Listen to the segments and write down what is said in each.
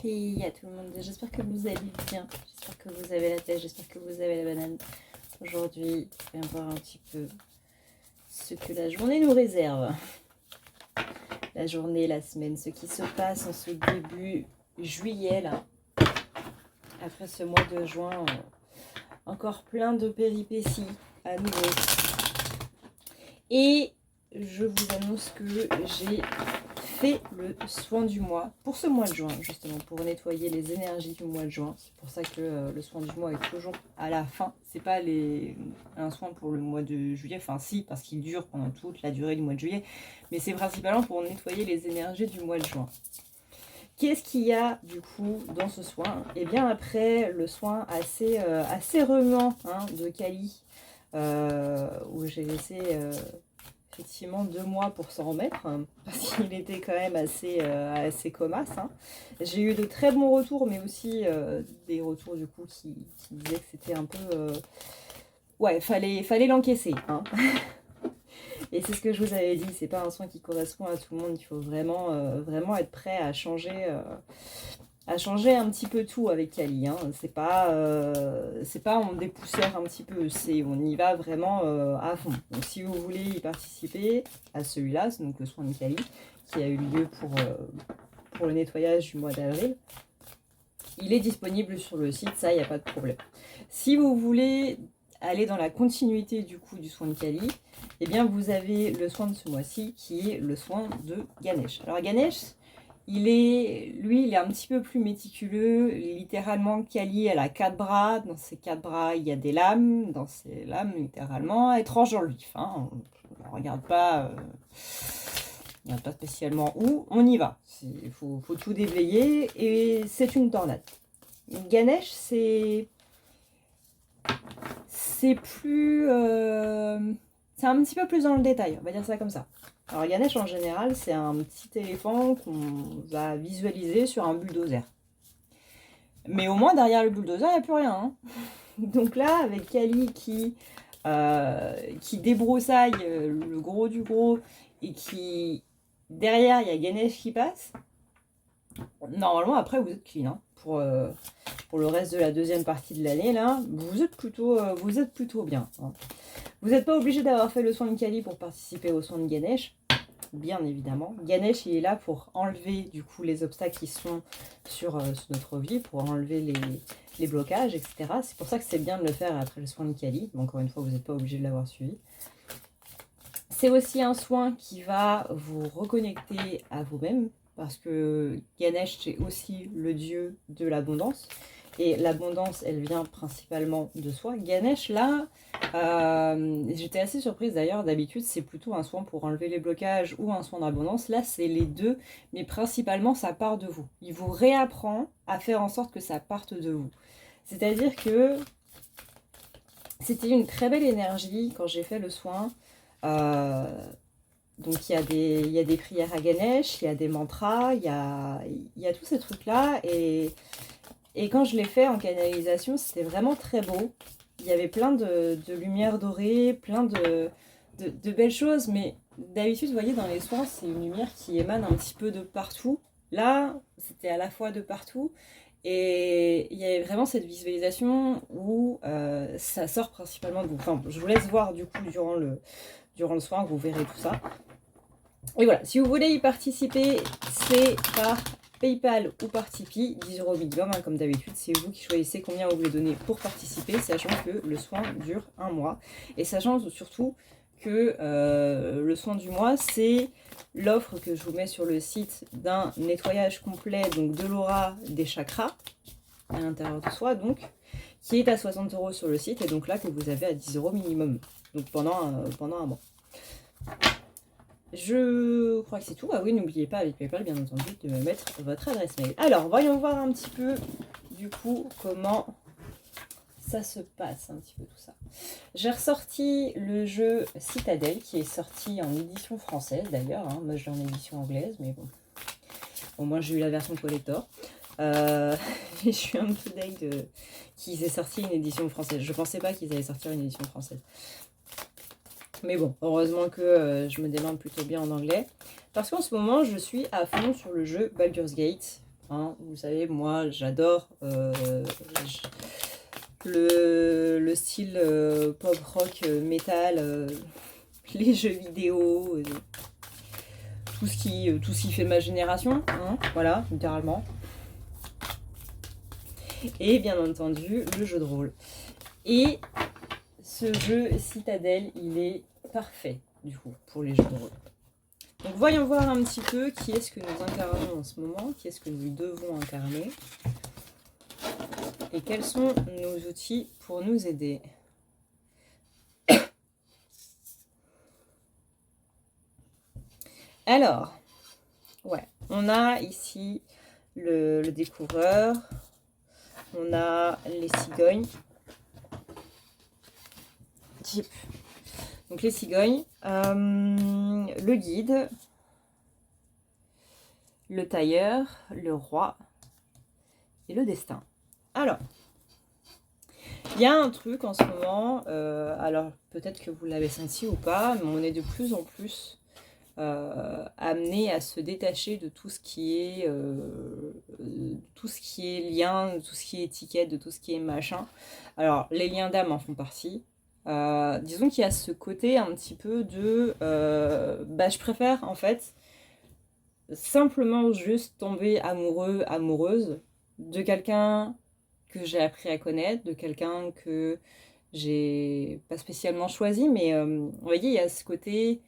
Et à tout le monde, j'espère que vous allez bien, j'espère que vous avez la tête, j'espère que vous avez la banane. Aujourd'hui, on va voir un petit peu ce que la journée nous réserve. La journée, la semaine, ce qui se passe en ce début juillet là. Après ce mois de juin, encore plein de péripéties à nouveau. Et je vous annonce que j'ai fait le soin du mois pour ce mois de juin, justement, pour nettoyer les énergies du mois de juin. C'est pour ça que le soin du mois est toujours à la fin. C'est pas un soin pour le mois de juillet, enfin si, parce qu'il dure pendant toute la durée du mois de juillet, mais c'est principalement pour nettoyer les énergies du mois de juin. Qu'est-ce qu'il y a du coup dans ce soin? Et bien après le soin assez remuant de Kali, où j'ai laissé effectivement 2 mois pour s'en remettre, parce qu'il était quand même assez comasse. J'ai eu de très bons retours, mais aussi des retours du coup qui disaient que c'était un peu... ouais, fallait l'encaisser. Et c'est ce que je vous avais dit, c'est pas un soin qui correspond à tout le monde, il faut vraiment être prêt à changer un petit peu tout avec Kali. C'est pas on dépoussière un petit peu, on y va vraiment à fond. Donc si vous voulez y participer à celui-là, c'est donc le soin de Kali qui a eu lieu pour le nettoyage du mois d'avril. Il est disponible sur le site, ça, il n'y a pas de problème. Si vous voulez aller dans la continuité du coup du soin de Kali, eh bien vous avez le soin de ce mois-ci qui est le soin de Ganesh. Alors Ganesh, il est un petit peu plus méticuleux. Littéralement, Kali, elle a 4 bras. Dans ces 4 bras, il y a des lames. Dans ces lames, littéralement, elle tranche dans le vif. On ne regarde pas spécialement où. On y va. Il faut tout déblayer et c'est une tornade. Ganesh, c'est plus... c'est un petit peu plus dans le détail, on va dire ça comme ça. Alors Ganesh en général, c'est un petit éléphant qu'on va visualiser sur un bulldozer. Mais au moins derrière le bulldozer, il n'y a plus rien. Donc là, avec Kali qui débroussaille le gros du gros et qui... Derrière, il y a Ganesh qui passe. Normalement, après, vous êtes clean. Pour le reste de la deuxième partie de l'année, là, vous êtes plutôt bien. Vous n'êtes pas obligé d'avoir fait le soin de Kali pour participer au soin de Ganesh, bien évidemment. Ganesh, il est là pour enlever du coup les obstacles qui sont sur notre vie, pour enlever les blocages, etc. C'est pour ça que c'est bien de le faire après le soin de Kali. Mais encore une fois, vous n'êtes pas obligé de l'avoir suivi. C'est aussi un soin qui va vous reconnecter à vous-même, parce que Ganesh, c'est aussi le dieu de l'abondance. Et l'abondance, elle vient principalement de soi. Ganesh, là, j'étais assez surprise d'ailleurs. D'habitude, c'est plutôt un soin pour enlever les blocages ou un soin d'abondance. Là, c'est les deux, mais principalement, ça part de vous. Il vous réapprend à faire en sorte que ça parte de vous. C'est-à-dire que c'était une très belle énergie quand j'ai fait le soin. Donc, il y a des prières à Ganesh, il y a des mantras, il y a tous ces trucs-là. Et quand je l'ai fait en canalisation, c'était vraiment très beau. Il y avait plein de lumière dorée, plein de belles choses. Mais d'habitude, vous voyez, dans les soins, c'est une lumière qui émane un petit peu de partout. Là, c'était à la fois de partout. Et il y avait vraiment cette visualisation où ça sort principalement de vous. Enfin, je vous laisse voir du coup durant le soin, vous verrez tout ça. Et voilà, si vous voulez y participer, c'est par PayPal ou par Tipeee, 10 € minimum, comme d'habitude. C'est vous qui choisissez combien vous voulez donner pour participer, sachant que le soin dure 1 mois. Et sachant surtout que le soin du mois, c'est l'offre que je vous mets sur le site d'un nettoyage complet, donc de l'aura, des chakras, à l'intérieur de soi, donc, qui est à 60 € sur le site, et donc là que vous avez à 10 € minimum, donc pendant 1 mois. Je crois que c'est tout. Ah oui, n'oubliez pas avec PayPal, bien entendu, de me mettre votre adresse mail. Alors, voyons voir un petit peu, du coup, comment ça se passe, un petit peu tout ça. J'ai ressorti le jeu Citadel, qui est sorti en édition française, d'ailleurs. Moi, je l'ai en édition anglaise, mais bon. Au moins, j'ai eu la version collector. Je suis un peu deg qu'ils aient sorti une édition française. Je pensais pas qu'ils allaient sortir une édition française. Mais bon, heureusement que je me démerde plutôt bien en anglais. Parce qu'en ce moment, je suis à fond sur le jeu Baldur's Gate. Hein. Vous savez, moi, j'adore le style pop rock, métal, les jeux vidéo, tout ce qui fait ma génération, hein, voilà, littéralement. Et bien entendu, le jeu de rôle. Et ce jeu Citadelle, il est parfait, du coup, pour les jeux de rôle. Donc voyons voir un petit peu qui est-ce que nous incarnons en ce moment, qui est-ce que nous devons incarner, et quels sont nos outils pour nous aider. Alors, ouais, on a ici le découvreur, on a les cigognes, type. Donc les cigognes, le guide, le tailleur, le roi et le destin. Alors, il y a un truc en ce moment, alors peut-être que vous l'avez senti ou pas, mais on est de plus en plus amené à se détacher de tout ce qui est lien, de tout ce qui est étiquette, de tout ce qui est machin. Alors les liens d'âme en font partie. Disons qu'il y a ce côté un petit peu de je préfère en fait simplement juste tomber amoureux, amoureuse de quelqu'un que j'ai appris à connaître, de quelqu'un que j'ai pas spécialement choisi, mais vous voyez, il y a ce côté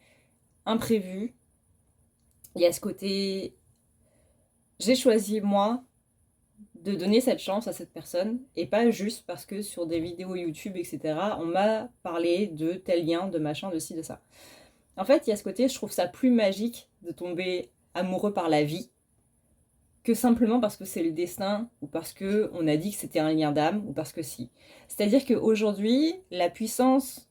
imprévu, il y a ce côté j'ai choisi moi de donner cette chance à cette personne, et pas juste parce que sur des vidéos YouTube, etc., on m'a parlé de tel lien, de machin, de ci, de ça. En fait, il y a ce côté, je trouve ça plus magique de tomber amoureux par la vie, que simplement parce que c'est le destin, ou parce qu'on a dit que c'était un lien d'âme, ou parce que si. C'est-à-dire qu'aujourd'hui, la puissance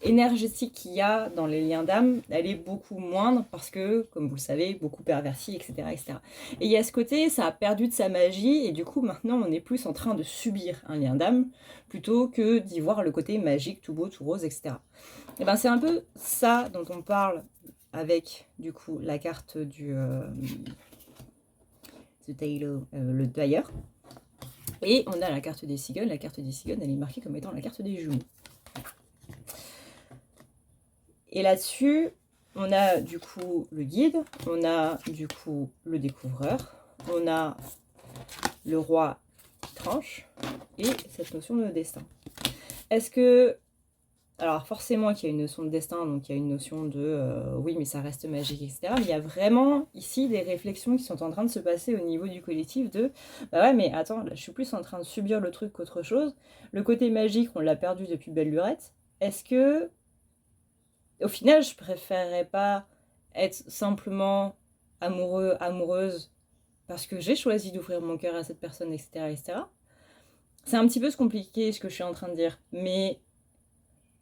énergétique qu'il y a dans les liens d'âme, elle est beaucoup moindre parce que, comme vous le savez, beaucoup pervertis, etc., etc. Et il y a ce côté, ça a perdu de sa magie, et du coup, maintenant, on est plus en train de subir un lien d'âme, plutôt que d'y voir le côté magique, tout beau, tout rose, etc. Et ben, c'est un peu ça dont on parle avec, du coup, la carte du le tailleur. Et on a la carte des cigognes. La carte des cigognes, elle est marquée comme étant la carte des jumeaux. Et là-dessus, on a du coup le guide, on a du coup le découvreur, on a le roi qui tranche et cette notion de destin. Est-ce que... Alors forcément qu'il y a une notion de destin, donc il y a une notion de oui mais ça reste magique, etc. Mais il y a vraiment ici des réflexions qui sont en train de se passer au niveau du collectif de bah ouais mais attends, là je suis plus en train de subir le truc qu'autre chose. Le côté magique, on l'a perdu depuis belle lurette. Est-ce que... Au final, je préférerais pas être simplement amoureux, amoureuse, parce que j'ai choisi d'ouvrir mon cœur à cette personne, etc., etc. C'est un petit peu compliqué ce que je suis en train de dire, mais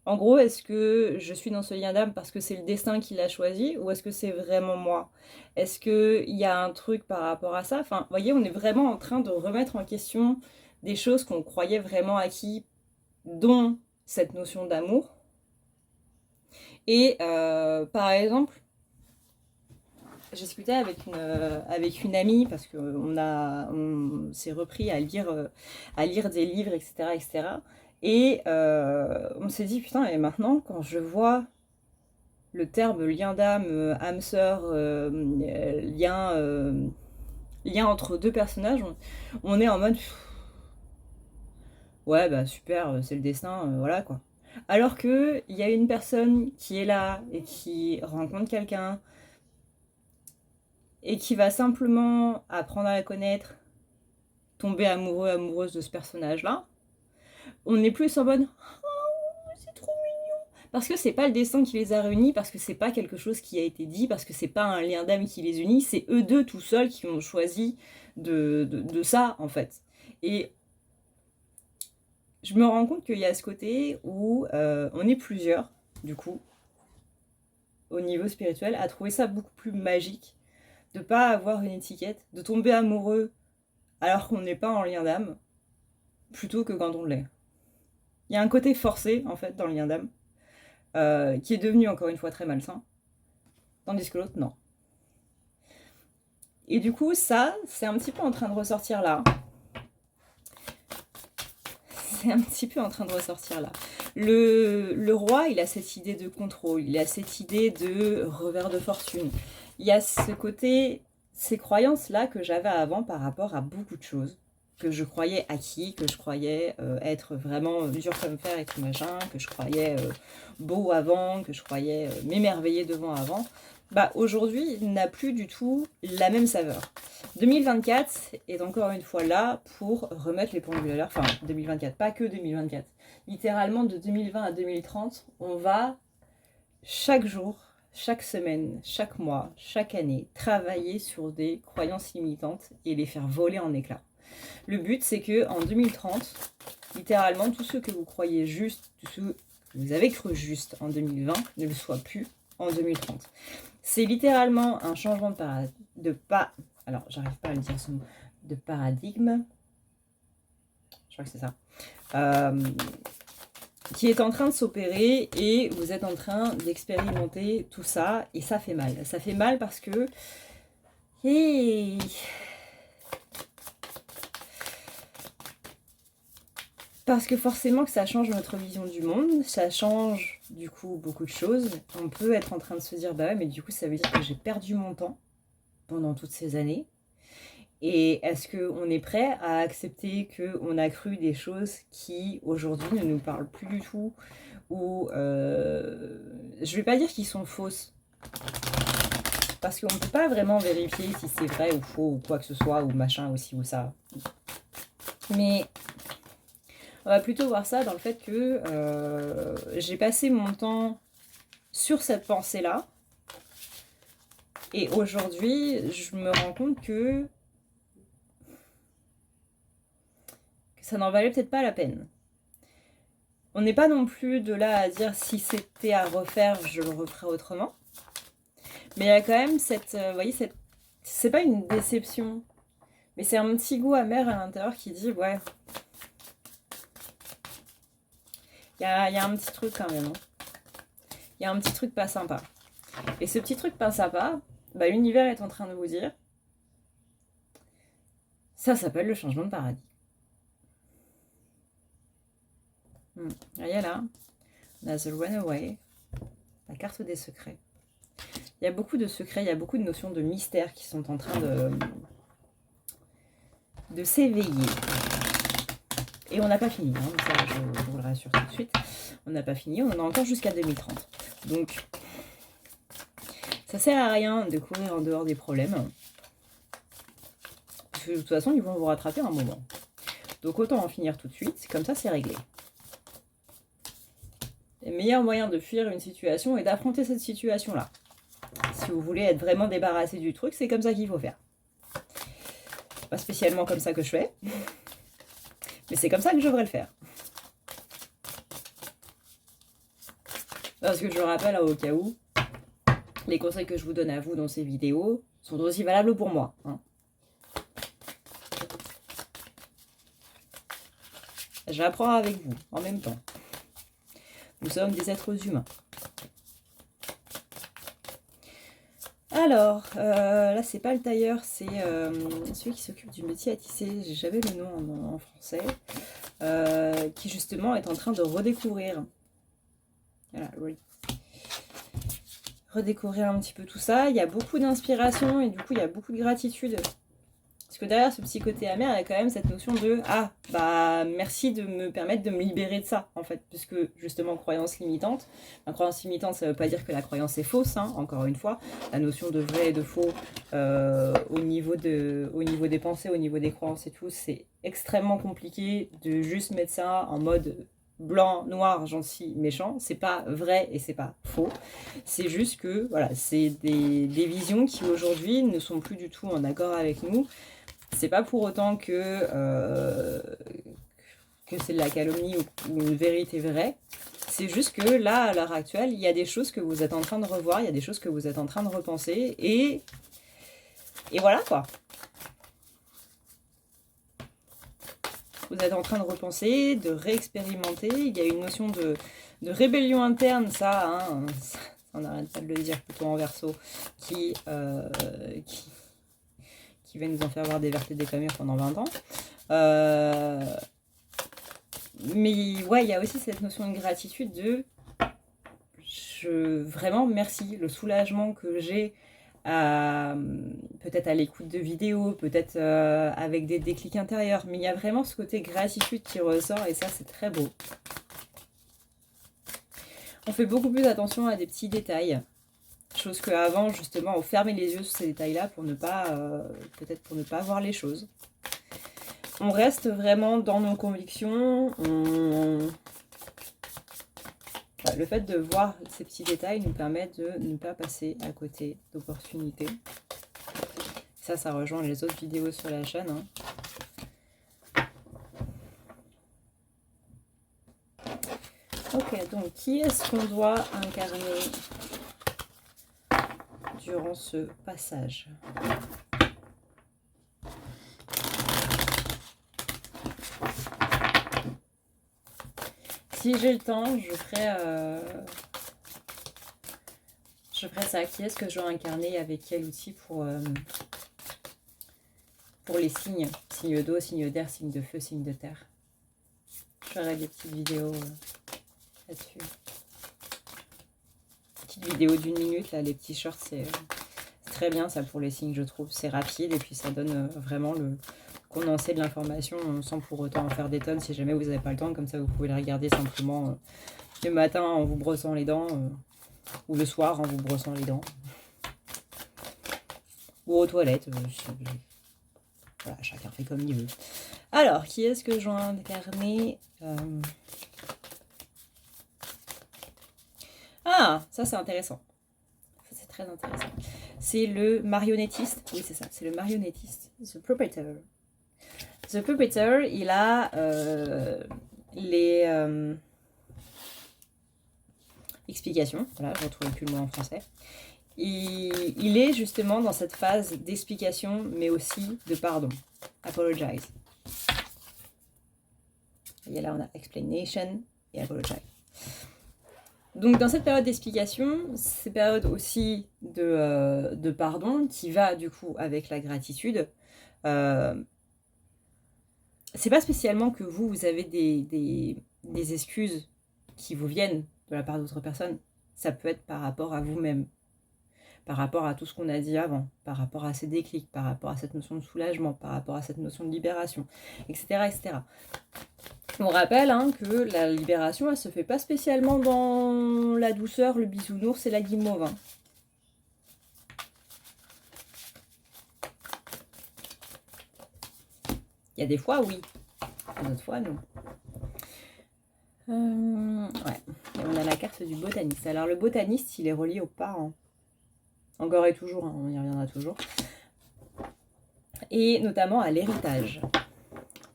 en gros, est-ce que je suis dans ce lien d'âme parce que c'est le destin qui l'a choisi, ou est-ce que c'est vraiment moi? Est-ce qu'il y a un truc par rapport à ça? Enfin, vous voyez, on est vraiment en train de remettre en question des choses qu'on croyait vraiment acquis, dont cette notion d'amour. Et par exemple, j'ai discuté avec une amie parce qu'on s'est repris à lire des livres, etc. etc. Et on s'est dit, putain, et maintenant, quand je vois le terme lien d'âme, âme sœur, lien entre deux personnages, on est en mode, ouais, bah super, c'est le destin, voilà quoi. Alors qu'il y a une personne qui est là et qui rencontre quelqu'un et qui va simplement apprendre à la connaître, tomber amoureux, amoureuse de ce personnage-là, on est plus en mode oh, c'est trop mignon. Parce que c'est pas le destin qui les a réunis, parce que c'est pas quelque chose qui a été dit, parce que c'est pas un lien d'âme qui les unit, c'est eux deux tout seuls qui ont choisi de ça en fait. Et je me rends compte qu'il y a ce côté où on est plusieurs, du coup, au niveau spirituel, à trouver ça beaucoup plus magique, de pas avoir une étiquette, de tomber amoureux alors qu'on n'est pas en lien d'âme, plutôt que quand on l'est. Il y a un côté forcé, en fait, dans le lien d'âme, qui est devenu, encore une fois, très malsain, tandis que l'autre, non. Et du coup, ça, c'est un petit peu en train de ressortir là. C'est un petit peu en train de ressortir là. Le roi, il a cette idée de contrôle, il a cette idée de revers de fortune. Il y a ce côté, ces croyances-là que j'avais avant par rapport à beaucoup de choses, que je croyais acquis, que je croyais être vraiment dur comme fer et tout machin, que je croyais beau avant, que je croyais m'émerveiller devant avant. Bah aujourd'hui, n'a plus du tout la même saveur. 2024 est encore une fois là pour remettre les pendules à l'heure. Enfin, 2024, pas que 2024. Littéralement, de 2020 à 2030, on va chaque jour, chaque semaine, chaque mois, chaque année, travailler sur des croyances limitantes et les faire voler en éclats. Le but, c'est que en 2030, littéralement, tous ceux que vous croyez juste, tous ceux que vous avez cru juste en 2020, ne le soient plus en 2030. C'est littéralement un changement alors, j'arrive pas à le dire ce mot, de paradigme, je crois que c'est ça, qui est en train de s'opérer et vous êtes en train d'expérimenter tout ça et ça fait mal. Ça fait mal parce que... Hey, parce que forcément que ça change notre vision du monde, ça change du coup beaucoup de choses. On peut être en train de se dire, bah ouais, mais du coup ça veut dire que j'ai perdu mon temps pendant toutes ces années. Et est-ce qu'on est prêt à accepter qu'on a cru des choses qui aujourd'hui ne nous parlent plus du tout, ou je vais pas dire qu'ils sont fausses, parce qu'on ne peut pas vraiment vérifier si c'est vrai ou faux ou quoi que ce soit, ou machin aussi ou ça. Mais on va plutôt voir ça dans le fait que j'ai passé mon temps sur cette pensée-là. Et aujourd'hui, je me rends compte que ça n'en valait peut-être pas la peine. On n'est pas non plus de là à dire si c'était à refaire, je le referais autrement. Mais il y a quand même cette... vous voyez, c'est pas une déception, mais c'est un petit goût amer à l'intérieur qui dit, ouais... Il y a un petit truc quand même. Hein. Il y a un petit truc pas sympa. Et ce petit truc pas sympa, bah, l'univers est en train de vous dire, ça s'appelle le changement de paradigme. Voyez là, on a The Runaway, la carte des secrets. Il y a beaucoup de secrets, il y a beaucoup de notions de mystère qui sont en train de s'éveiller. Et on n'a pas fini, hein, ça je vous le rassure tout de suite. On n'a pas fini, on en a encore jusqu'à 2030. Donc, ça sert à rien de courir en dehors des problèmes. Parce que de toute façon, ils vont vous rattraper un moment. Donc autant en finir tout de suite, comme ça c'est réglé. Le meilleur moyen de fuir une situation est d'affronter cette situation-là. Si vous voulez être vraiment débarrassé du truc, c'est comme ça qu'il faut faire. Pas spécialement comme ça que je fais, mais c'est comme ça que je devrais le faire. Parce que je le rappelle au cas où, les conseils que je vous donne à vous dans ces vidéos sont aussi valables pour moi. Hein. J'apprends avec vous en même temps. Nous sommes des êtres humains. Alors, là c'est pas le tailleur, c'est celui qui s'occupe du métier à tisser, j'avais le nom en français, qui justement est en train de redécouvrir. Voilà, oui. Redécouvrir un petit peu tout ça. Il y a beaucoup d'inspiration et du coup il y a beaucoup de gratitude. Parce que derrière ce petit côté amer, il y a quand même cette notion de « Ah, bah merci de me permettre de me libérer de ça, en fait. » Puisque justement, croyance limitante. La croyance limitante, ça ne veut pas dire que la croyance est fausse, hein, encore une fois. La notion de vrai et de faux au niveau des pensées, au niveau des croyances et tout, c'est extrêmement compliqué de juste mettre ça en mode blanc, noir, gentil, méchant. C'est pas vrai et c'est pas faux. C'est juste que, voilà, c'est des visions qui aujourd'hui ne sont plus du tout en accord avec nous. C'est pas pour autant que c'est de la calomnie ou une vérité vraie. C'est juste que là, à l'heure actuelle, il y a des choses que vous êtes en train de revoir, il y a des choses que vous êtes en train de repenser, et voilà quoi. Vous êtes en train de repenser, de réexpérimenter. Il y a une notion de rébellion interne, ça, hein, on n'arrête pas de le dire plutôt en verso, qui qui va nous en faire voir des vertes et des pas mûres pendant 20 ans. Mais ouais, il y a aussi cette notion de gratitude de vraiment merci, le soulagement que j'ai peut-être à l'écoute de vidéos, peut-être avec des déclics intérieurs, mais il y a vraiment ce côté gratitude qui ressort et ça c'est très beau. On fait beaucoup plus attention à des petits détails, chose qu'avant justement on fermait les yeux sur ces détails-là pour ne pas, peut-être pour ne pas voir les choses. On reste vraiment dans nos convictions, le fait de voir ces petits détails nous permet de ne pas passer à côté d'opportunités. Ça rejoint les autres vidéos sur la chaîne. Ok, donc qui est-ce qu'on doit incarner durant ce passage ? Si j'ai le temps, je ferai ça. Qui est-ce que je dois incarner avec quel outil pour les signes ? Signe d'eau, signe d'air, signe de feu, signe de terre. Je ferai des petites vidéos là-dessus. Petite vidéo d'1 minute, là, les petits shorts, c'est très bien ça pour les signes, je trouve. C'est rapide et puis ça donne vraiment le condensé de l'information sans pour autant en faire des tonnes si jamais vous n'avez pas le temps. Comme ça, vous pouvez les regarder simplement le matin en vous brossant les dents ou le soir en vous brossant les dents. Ou aux toilettes. Voilà, chacun fait comme il veut. Alors, qui est-ce que je dois incarner Ah, ça c'est intéressant. Ça c'est très intéressant. C'est le marionnettiste. Oui, c'est ça, c'est le marionnettiste. The Puppeteer. The Puppeteer, il a les explications. Voilà, je retrouve plus le mot en français. Il est justement dans cette phase d'explication, mais aussi de pardon. Apologize. Et là, on a explanation et apologize. Donc, dans cette période d'explication, cette période aussi de pardon, qui va du coup avec la gratitude, c'est pas spécialement que vous avez des excuses qui vous viennent de la part d'autres personnes. Ça peut être par rapport à vous-même, par rapport à tout ce qu'on a dit avant, par rapport à ces déclics, par rapport à cette notion de soulagement, par rapport à cette notion de libération, etc. etc. On rappelle que la libération, elle se fait pas spécialement dans la douceur, le bisounours et la guimauve. Il y a des fois, oui. D'autres fois, non. Ouais. Et on a la carte du botaniste. Alors, le botaniste, il est relié aux parents. Encore et toujours, on y reviendra toujours. Et notamment à l'héritage.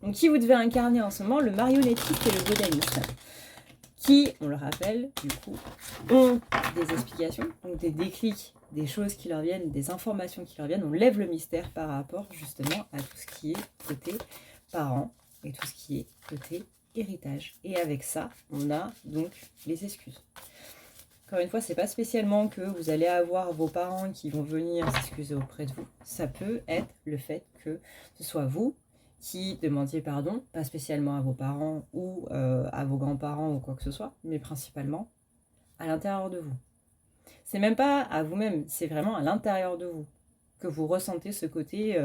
Donc, qui vous devez incarner en ce moment, le marionnettiste et le botaniste, qui, on le rappelle, du coup, ont des explications, donc des déclics, des choses qui leur viennent, des informations qui leur viennent. On lève le mystère par rapport justement à tout ce qui est côté parents et tout ce qui est côté héritage. Et avec ça, on a donc les excuses. Encore une fois, c'est pas spécialement que vous allez avoir vos parents qui vont venir s'excuser auprès de vous. Ça peut être le fait que ce soit vous qui demandiez pardon, pas spécialement à vos parents ou à vos grands-parents ou quoi que ce soit, mais principalement à l'intérieur de vous. C'est même pas à vous-même, c'est vraiment à l'intérieur de vous que vous ressentez ce côté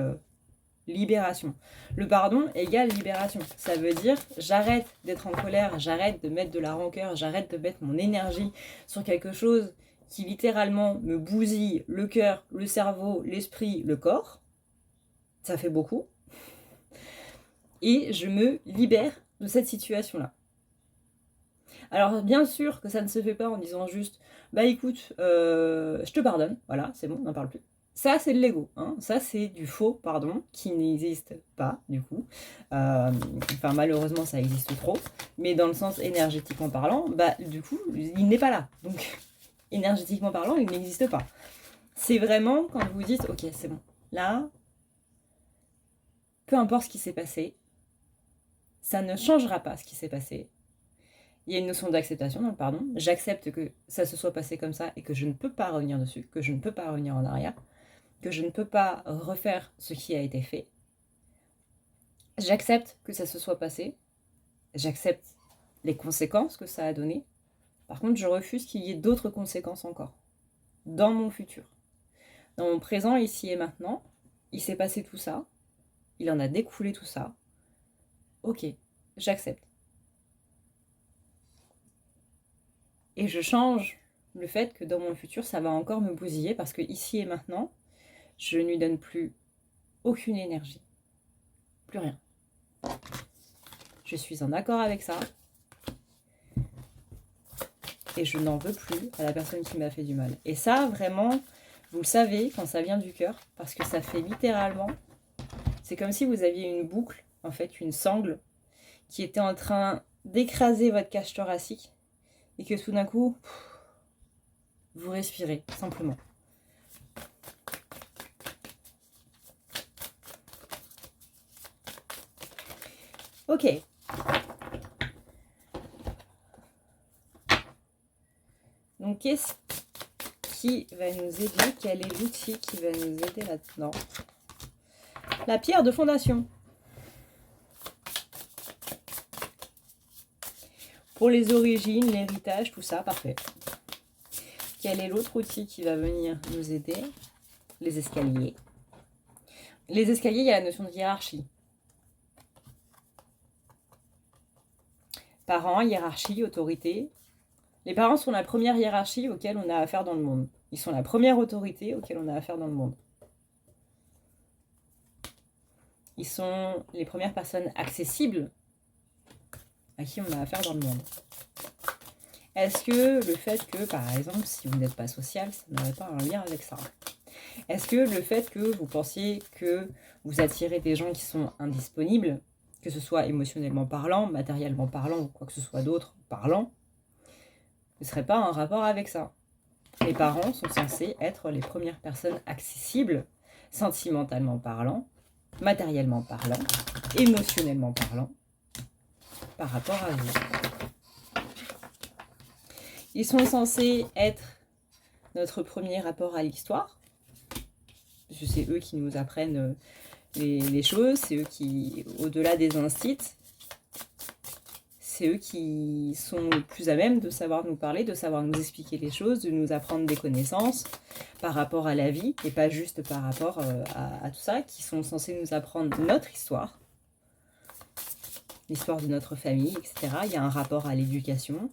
libération. Le pardon égale libération. Ça veut dire j'arrête d'être en colère, j'arrête de mettre de la rancœur, j'arrête de mettre mon énergie sur quelque chose qui littéralement me bousille le cœur, le cerveau, l'esprit, le corps. Ça fait beaucoup. Et je me libère de cette situation-là. Alors bien sûr que ça ne se fait pas en disant juste bah écoute, je te pardonne, voilà, c'est bon, on n'en parle plus. Ça c'est de l'ego, ça c'est du faux pardon qui n'existe pas du coup. Enfin malheureusement ça existe trop, mais dans le sens énergétiquement parlant, bah du coup il n'est pas là. Donc énergétiquement parlant il n'existe pas. C'est vraiment quand vous dites ok c'est bon, là, peu importe ce qui s'est passé, ça ne changera pas ce qui s'est passé. Il y a une notion d'acceptation dans le pardon. J'accepte que ça se soit passé comme ça et que je ne peux pas revenir dessus, que je ne peux pas revenir en arrière. que je ne peux pas refaire ce qui a été fait. J'accepte que ça se soit passé. J'accepte les conséquences que ça a donné. Par contre, je refuse qu'il y ait d'autres conséquences encore dans mon futur. Dans mon présent, ici et maintenant, il s'est passé tout ça. Il en a découlé tout ça. Ok, j'accepte. Et je change le fait que dans mon futur, ça va encore me bousiller parce que ici et maintenant, je ne lui donne plus aucune énergie. Plus rien. Je suis en accord avec ça. Et je n'en veux plus à la personne qui m'a fait du mal. Et ça, vraiment, vous le savez quand ça vient du cœur, parce que ça fait littéralement... C'est comme si vous aviez une boucle, en fait, une sangle, qui était en train d'écraser votre cage thoracique, et que tout d'un coup, vous respirez, simplement. Ok. Donc, qu'est-ce qui va nous aider? Quel est l'outil qui va nous aider là-dedans? La pierre de fondation. Pour les origines, l'héritage, tout ça, parfait. Quel est l'autre outil qui va venir nous aider? Les escaliers. Les escaliers, il y a la notion de hiérarchie. Parents, hiérarchie, autorité. Les parents sont la première hiérarchie auquel on a affaire dans le monde. Ils sont la première autorité auquel on a affaire dans le monde. Ils sont les premières personnes accessibles à qui on a affaire dans le monde. Est-ce que le fait que, par exemple, si vous n'êtes pas social, ça n'aurait pas un lien avec ça? Est-ce que le fait que vous pensiez que vous attirez des gens qui sont indisponibles, que ce soit émotionnellement parlant, matériellement parlant ou quoi que ce soit d'autre parlant, ne serait pas un rapport avec ça? Les parents sont censés être les premières personnes accessibles, sentimentalement parlant, matériellement parlant, émotionnellement parlant, par rapport à vous. Ils sont censés être notre premier rapport à l'histoire, parce que c'est eux qui nous apprennent les choses, c'est eux qui, au-delà des instits, c'est eux qui sont le plus à même de savoir nous parler, de savoir nous expliquer les choses, de nous apprendre des connaissances par rapport à la vie, et pas juste par rapport à tout ça, qui sont censés nous apprendre notre histoire, l'histoire de notre famille, etc. Il y a un rapport à l'éducation,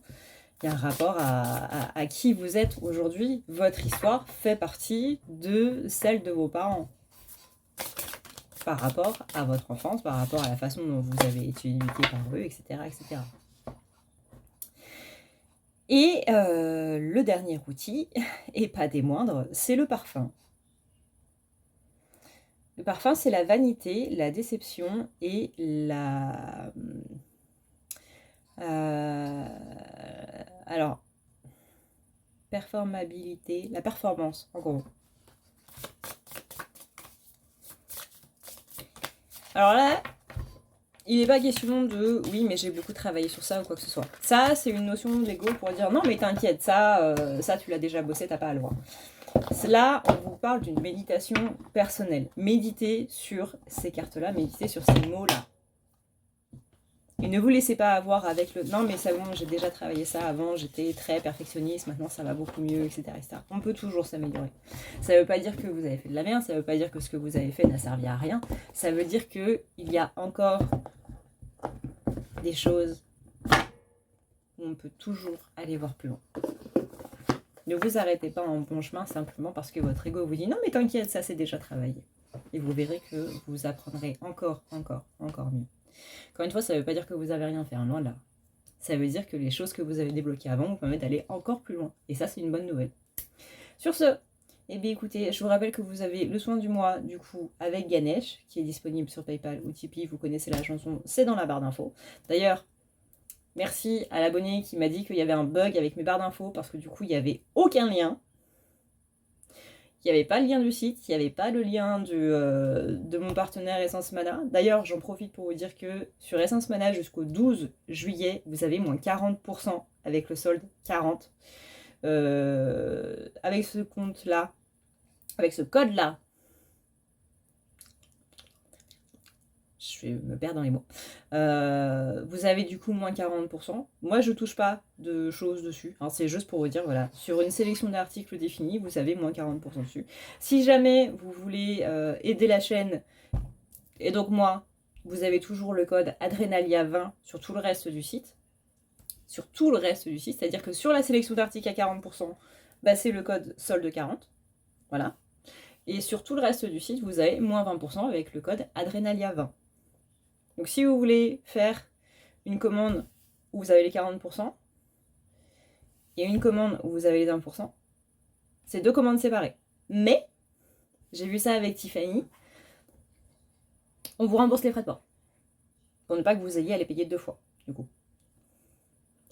il y a un rapport à qui vous êtes aujourd'hui. Votre histoire fait partie de celle de vos parents, par rapport à votre enfance, par rapport à la façon dont vous avez été éduqué par eux, etc. etc. Et le dernier outil, et pas des moindres, c'est le parfum. Le parfum, c'est la vanité, la déception et la... alors, performabilité, la performance, en gros. Alors là, il n'est pas question de « oui, mais j'ai beaucoup travaillé sur ça » ou quoi que ce soit. Ça, c'est une notion de l'ego pour dire « non, mais t'inquiète, ça tu l'as déjà bossé, t'as pas à le voir ». Là, on vous parle d'une méditation personnelle. Méditez sur ces cartes-là, méditez sur ces mots-là. Et ne vous laissez pas avoir avec le « non, mais c'est bon, j'ai déjà travaillé ça avant, j'étais très perfectionniste, maintenant ça va beaucoup mieux, etc. etc. » On peut toujours s'améliorer. Ça ne veut pas dire que vous avez fait de la merde, ça ne veut pas dire que ce que vous avez fait n'a servi à rien. Ça veut dire qu'il y a encore des choses où on peut toujours aller voir plus loin. Ne vous arrêtez pas en bon chemin simplement parce que votre ego vous dit « non, mais t'inquiète, ça c'est déjà travaillé. » Et vous verrez que vous apprendrez encore mieux. Encore une fois, ça ne veut pas dire que vous n'avez rien fait, loin de là. Ça veut dire que les choses que vous avez débloquées avant vous permettent d'aller encore plus loin. Et ça, c'est une bonne nouvelle. Sur ce, eh bien écoutez, je vous rappelle que vous avez le soin du mois, du coup, avec Ganesh, qui est disponible sur PayPal ou Tipeee. Vous connaissez la chanson, c'est dans la barre d'infos. D'ailleurs, merci à l'abonné qui m'a dit qu'il y avait un bug avec mes barres d'infos, parce que du coup, il n'y avait aucun lien. Il n'y avait pas le lien du site, il n'y avait pas le lien de mon partenaire Essence Mana. D'ailleurs, j'en profite pour vous dire que sur Essence Mana jusqu'au 12 juillet, vous avez moins 40% avec le solde 40. Avec ce compte-là, avec ce code-là, je vais me perdre dans les mots. Vous avez du coup moins 40%. Moi, je touche pas de choses dessus. Hein, c'est juste pour vous dire, voilà, sur une sélection d'articles définis, vous avez moins 40% dessus. Si jamais vous voulez aider la chaîne, et donc moi, vous avez toujours le code Adrenalia20 sur tout le reste du site. Sur tout le reste du site, c'est-à-dire que sur la sélection d'articles à 40%, bah, c'est le code solde 40. Voilà. Et sur tout le reste du site, vous avez moins 20% avec le code Adrenalia20. Donc si vous voulez faire une commande où vous avez les 40% et une commande où vous avez les 20%, c'est 2 commandes séparées. Mais, j'ai vu ça avec Tiffany, on vous rembourse les frais de port. Pour ne pas que vous ayez à les payer 2 fois, du coup.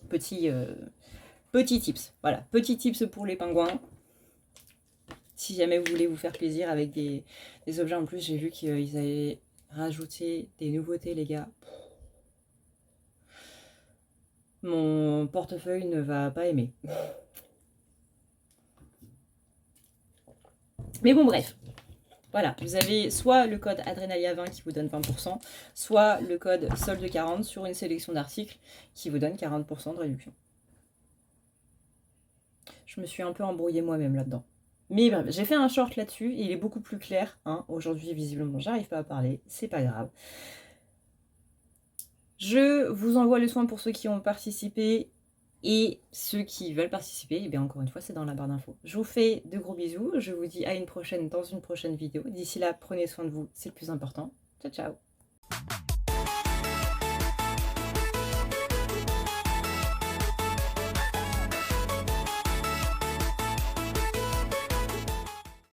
Petit tips. Voilà, petit tips pour les pingouins. Si jamais vous voulez vous faire plaisir avec des objets en plus, j'ai vu qu'ils avaient rajouté des nouveautés, les gars. Mon portefeuille ne va pas aimer. Mais bon, bref. Voilà, vous avez soit le code Adrenalia20 qui vous donne 20%, soit le code solde 40 sur une sélection d'articles qui vous donne 40% de réduction. Je me suis un peu embrouillée moi-même là-dedans. Mais bref, j'ai fait un short là-dessus, il est beaucoup plus clair. Hein. Aujourd'hui, visiblement, j'arrive pas à parler, c'est pas grave. Je vous envoie le soin pour ceux qui ont participé et ceux qui veulent participer. Et bien encore une fois, c'est dans la barre d'infos. Je vous fais de gros bisous, je vous dis à une prochaine dans une prochaine vidéo. D'ici là, prenez soin de vous, c'est le plus important. Ciao, ciao!